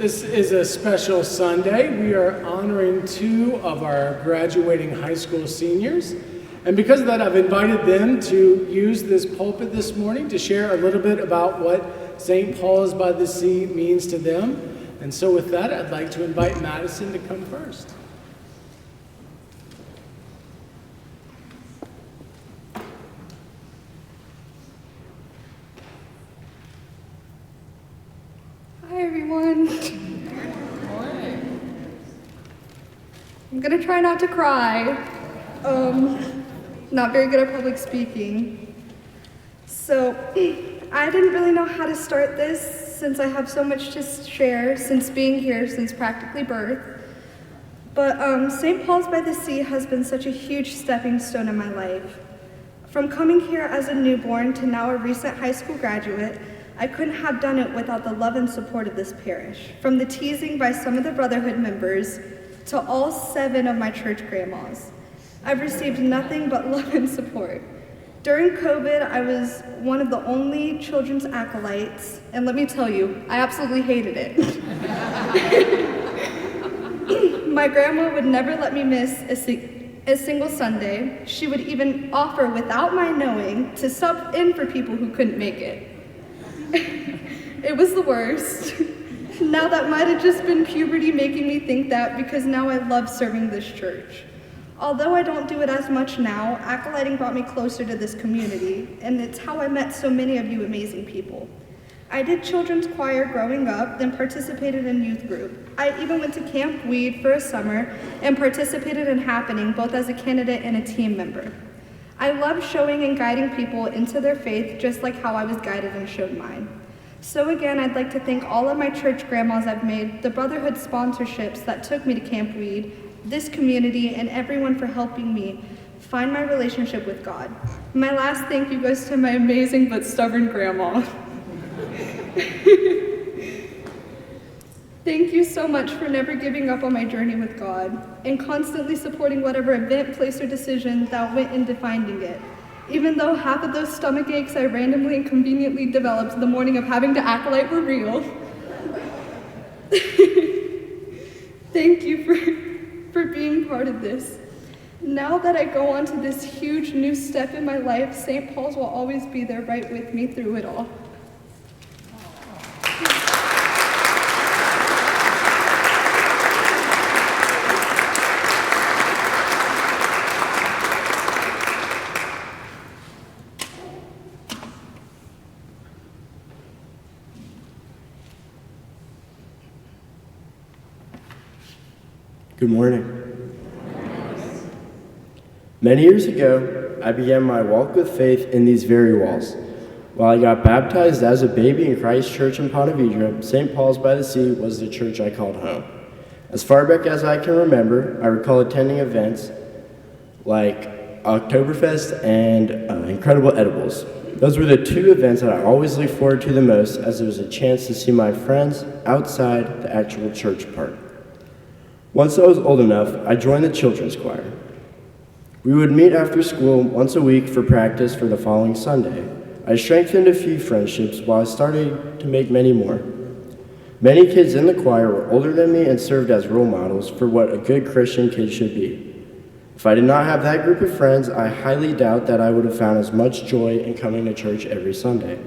This is a special Sunday. We are honoring two of our graduating high school seniors. And because of that, I've invited them to use this pulpit this morning to share a little bit about what St. Paul's by the Sea means to them. And so with that, I'd like to invite Madison to come first. Hi, everyone. I'm gonna try not to cry. Not very good at public speaking. So, I didn't really know how to start this since I have so much to share since being here since practically birth. But St. Paul's by the Sea has been such a huge stepping stone in my life. From coming here as a newborn to now a recent high school graduate, I couldn't have done it without the love and support of this parish. From the teasing by some of the Brotherhood members to all 7 of my church grandmas. I've received nothing but love and support. During COVID, I was one of the only children's acolytes, and let me tell you, I absolutely hated it. My grandma would never let me miss a single Sunday. She would even offer, without my knowing, to sub in for people who couldn't make it. It was the worst. Now that might have just been puberty making me think that, because now I love serving this church. Although I don't do it as much now, acolyting brought me closer to this community, and it's how I met so many of you amazing people. I did children's choir growing up, then participated in youth group. I even went to Camp Weed for a summer and participated in Happening, both as a candidate and a team member. I love showing and guiding people into their faith, just like how I was guided and showed mine. So again, I'd like to thank all of my church grandmas I've made, the Brotherhood sponsorships that took me to Camp Weed, this community, and everyone for helping me find my relationship with God. My last thank you goes to my amazing but stubborn grandma. Thank you so much for never giving up on my journey with God and constantly supporting whatever event, place, or decision that went into finding it. Even though half of those stomach aches I randomly and conveniently developed the morning of having to acolyte were real. Thank you for being part of this. Now that I go on to this huge new step in my life, St. Paul's will always be there right with me through it all. Good morning. Many years ago, I began my walk with faith in these very walls. While I got baptized as a baby in Christ Church in Ponte Vedra, St. Paul's by the Sea was the church I called home. As far back as I can remember, I recall attending events like Oktoberfest and Incredible Edibles. Those were the 2 events that I always looked forward to the most, as it was a chance to see my friends outside the actual church part. Once I was old enough, I joined the children's choir. We would meet after school once a week for practice for the following Sunday. I strengthened a few friendships while I started to make many more. Many kids in the choir were older than me and served as role models for what a good Christian kid should be. If I did not have that group of friends, I highly doubt that I would have found as much joy in coming to church every Sunday.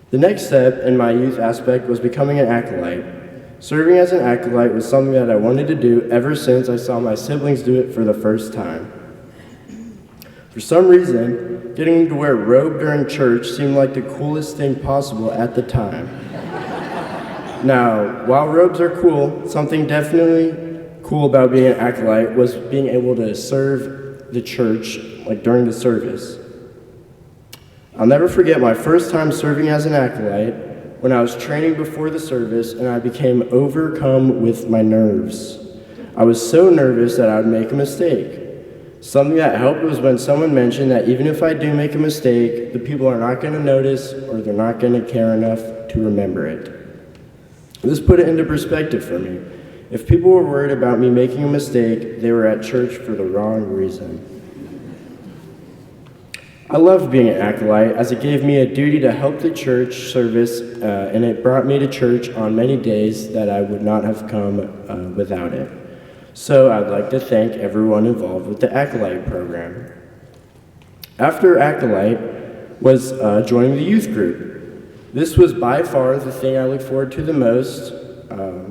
The next step in my youth aspect was becoming an acolyte. Serving as an acolyte was something that I wanted to do ever since I saw my siblings do it for the first time. For some reason, getting to wear a robe during church seemed like the coolest thing possible at the time. Now, while robes are cool, something definitely cool about being an acolyte was being able to serve the church, like during the service. I'll never forget my first time serving as an acolyte when I was training before the service and I became overcome with my nerves. I was so nervous that I would make a mistake. Something that helped was when someone mentioned that even if I do make a mistake, the people are not going to notice or they're not going to care enough to remember it. This put it into perspective for me. If people were worried about me making a mistake, they were at church for the wrong reason. I loved being an acolyte as it gave me a duty to help the church service, and it brought me to church on many days that I would not have come without it. So I'd like to thank everyone involved with the Acolyte program. After Acolyte was joining the youth group. This was by far the thing I looked forward to the most.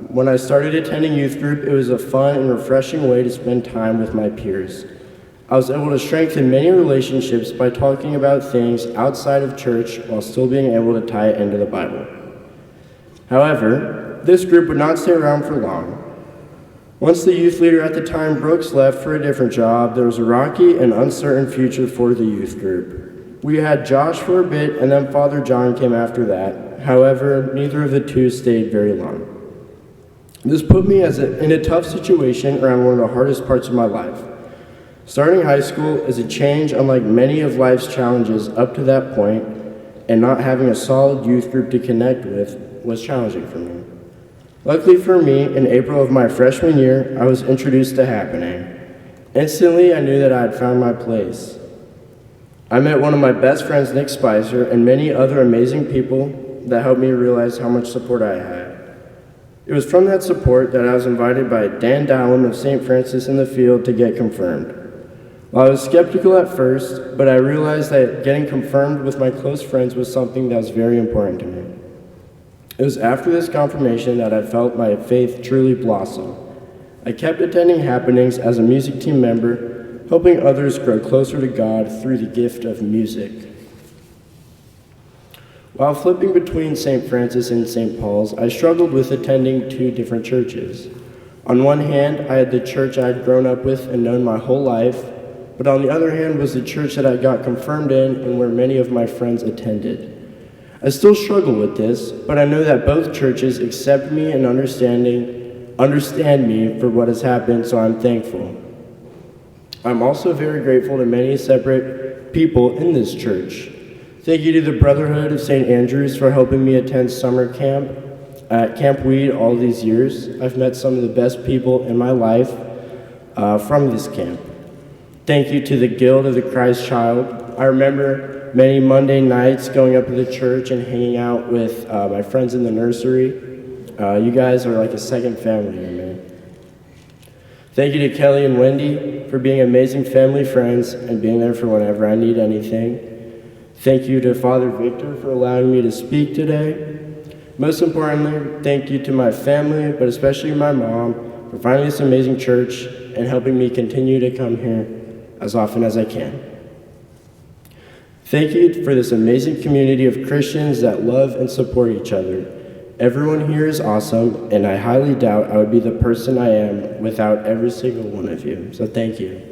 When I started attending youth group, it was a fun and refreshing way to spend time with my peers. I was able to strengthen many relationships by talking about things outside of church while still being able to tie it into the Bible. However, this group would not stay around for long. Once the youth leader at the time, Brooks, left for a different job, there was a rocky and uncertain future for the youth group. We had Josh for a bit, and then Father John came after that. However, neither of the two stayed very long. This put me in a tough situation around one of the hardest parts of my life. Starting high school is a change unlike many of life's challenges up to that point, and not having a solid youth group to connect with was challenging for me. Luckily for me, in April of my freshman year, I was introduced to Happening. Instantly, I knew that I had found my place. I met one of my best friends, Nick Spicer, and many other amazing people that helped me realize how much support I had. It was from that support that I was invited by Dan Dowland of St. Francis in the Field to get confirmed. Well, I was skeptical at first, but I realized that getting confirmed with my close friends was something that was very important to me. It was after this confirmation that I felt my faith truly blossom. I kept attending Happenings as a music team member, helping others grow closer to God through the gift of music. While flipping between St. Francis and St. Paul's, I struggled with attending two different churches. On one hand, I had the church I had grown up with and known my whole life, but on the other hand was the church that I got confirmed in and where many of my friends attended. I still struggle with this, but I know that both churches accept me and understand me for what has happened, so I'm thankful. I'm also very grateful to many separate people in this church. Thank you to the Brotherhood of St. Andrews for helping me attend summer camp at Camp Weed all these years. I've met some of the best people in my life from this camp. Thank you to the Guild of the Christ Child. I remember many Monday nights going up to the church and hanging out with my friends in the nursery. You guys are like a second family to me. Thank you to Kelly and Wendy for being amazing family friends and being there for whenever I need anything. Thank you to Father Victor for allowing me to speak today. Most importantly, thank you to my family, but especially my mom, for finding this amazing church and helping me continue to come here as often as I can. Thank you for this amazing community of Christians that love and support each other. Everyone here is awesome, and I highly doubt I would be the person I am without every single one of you. So thank you.